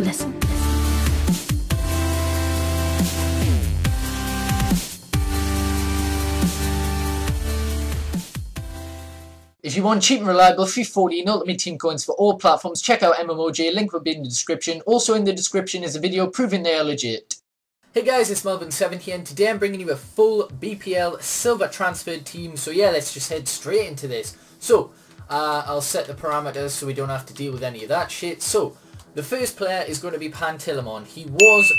listen. If you want cheap and reliable FIFA 14 Ultimate Team coins for all platforms, check out MMOJ, link will be in the description. Also in the description is a video proving they are legit. Hey guys, it's Melvin7 here, and today I'm bringing you a full BPL silver transferred team. So yeah, let's just head straight into this. So, I'll set the parameters so we don't have to deal with any of that shit. So, the first player is going to be Pantilimon. He was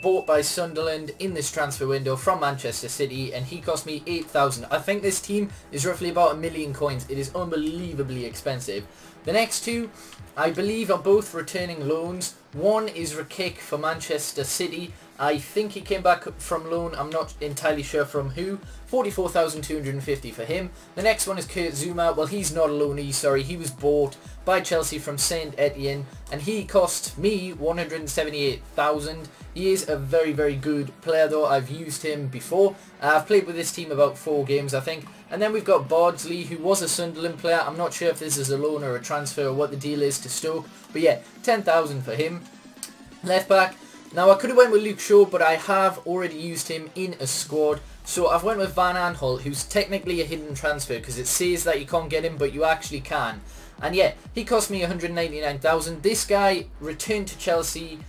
bought by Sunderland in this transfer window from Manchester City, and he cost me 8,000. I think this team is roughly about 1 million coins. It is unbelievably expensive. The next two, I believe, are both returning loans. One is Rakic for Manchester City. I think he came back from loan. I'm not entirely sure from who. 44,250 for him. The next one is Kurt Zouma. Well, he's not a loanee, sorry. He was bought by Chelsea from Saint Etienne, and he cost me 178,000. He is a very, very good player, though. I've used him before. I've played with this team about 4 games, I think. And then we've got Bardsley, who was a Sunderland player. I'm not sure if this is a loan or a transfer or what the deal is to Stoke. But yeah, 10,000 for him. Left back. Now, I could have went with Luke Shaw, but I have already used him in a squad. So I've went with Van Aanholt, who's technically a hidden transfer because it says that you can't get him, but you actually can. And yeah, he cost me 199,000. This guy returned to Chelsea,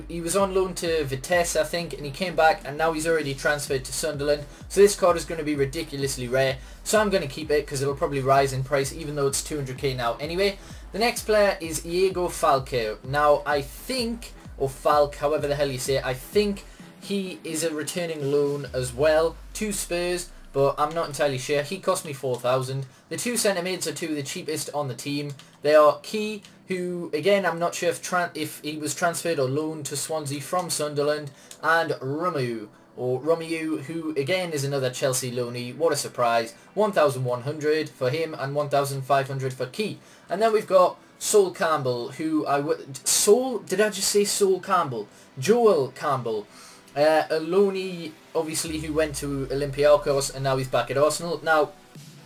he was on loan to Vitesse, I think, and he came back, and now he's already transferred to Sunderland. So this card is going to be ridiculously rare. So I'm going to keep it because it'll probably rise in price, even though it's 200k now. Anyway, the next player is Diego Falcao. Now, I think, or Falk, however the hell you say it, I think he is a returning loan as well to Spurs, but I'm not entirely sure. He cost me 4,000. The two centre mids are two of the cheapest on the team. They are Key, who, again, I'm not sure if he was transferred or loaned to Swansea from Sunderland, and Romeu, who, again, is another Chelsea loanee. What a surprise. 1,100 for him and 1,500 for Key. And then we've got Sol Campbell, who did I just say Sol Campbell? Joel Campbell. A loanee, obviously, who went to Olympiacos and now he's back at Arsenal. Now,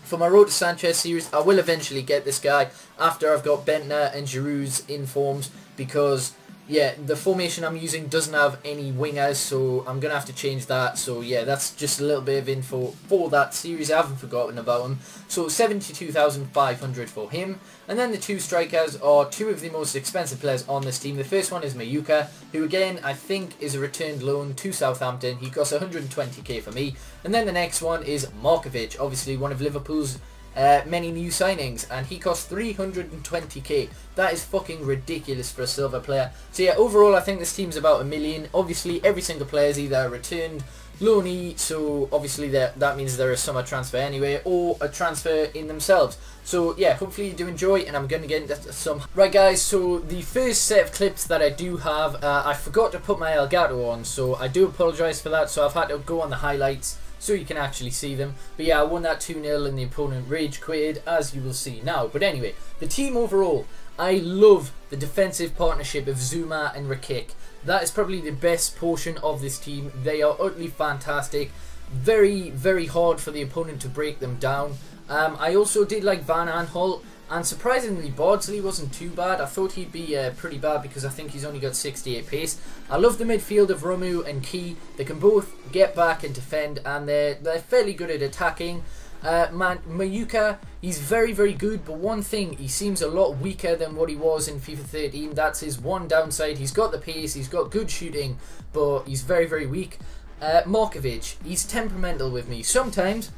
for my Road to Sanchez series, I will eventually get this guy after I've got Bentner and Giroud's in forms, because, yeah, the formation I'm using doesn't have any wingers, so I'm going to have to change that. So, yeah, that's just a little bit of info for that series. I haven't forgotten about him. So, 72,500 for him. And then the two strikers are two of the most expensive players on this team. The first one is Mayuka, who, again, I think is a returned loan to Southampton. He costs 120k for me. And then the next one is Markovic, obviously one of Liverpool's many new signings, and he costs 320k. That is fucking ridiculous for a silver player. So yeah, overall I think this team's about 1 million. Obviously every single player is either a returned loanee, so obviously that means they're a summer transfer anyway, or a transfer in themselves. So yeah, hopefully you do enjoy, and I'm going to get into some. Right guys, so the first set of clips that I do have, I forgot to put my Elgato on, so I do apologise for that. So I've had to go on the highlights so you can actually see them. But yeah, I won that 2-0 and the opponent rage quitted, as you will see now. But anyway, the team overall, I love the defensive partnership of Zouma and Rakic. That is probably the best portion of this team. They are utterly fantastic. Very, very hard for the opponent to break them down. I also did like Van Aanholt, and surprisingly Bardsley wasn't too bad. I thought he'd be pretty bad because I think he's only got 68 pace. I love the midfield of Romeu and Key. They can both get back and defend, and they're fairly good at attacking. Mayuka, he's very, very good, but one thing, he seems a lot weaker than what he was in FIFA 13. That's his one downside. He's got the pace, he's got good shooting, but he's very, very weak. Markovic, he's temperamental with me. Sometimes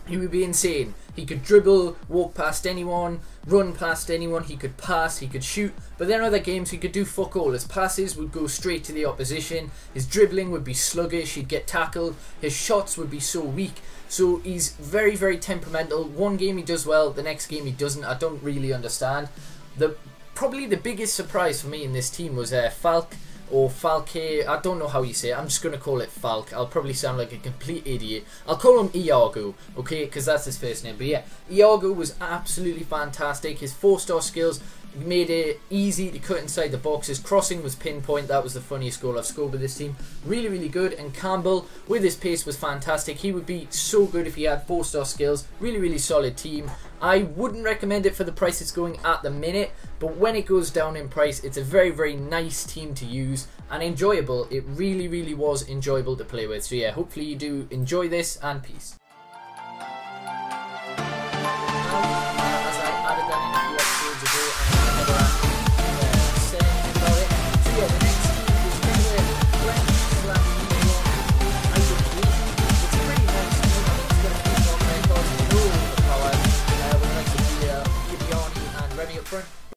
he would be insane. He could dribble, walk past anyone, run past anyone, he could pass, he could shoot, but then other games he could do fuck all. His passes would go straight to the opposition, his dribbling would be sluggish, he'd get tackled, his shots would be so weak. So he's very, very temperamental. One game he does well, the next game he doesn't. I don't really understand. Probably the biggest surprise for me in this team was Falk, or Falke, I don't know how you say it. I'm just going to call it Falk. I'll probably sound like a complete idiot. I'll call him Iago, okay, because that's his first name. But yeah, Iago was absolutely fantastic. His 4-star skills, He made it easy to cut inside the box. His crossing was pinpoint. That was the funniest goal I've scored with this team. Really, really good. And Campbell, with his pace, was fantastic. He would be so good if he had 4-star skills. Really, really solid team. I wouldn't recommend it for the price it's going at the minute, but when it goes down in price, it's a very, very nice team to use and enjoyable. It really, really was enjoyable to play with. So yeah, hopefully you do enjoy this, and peace.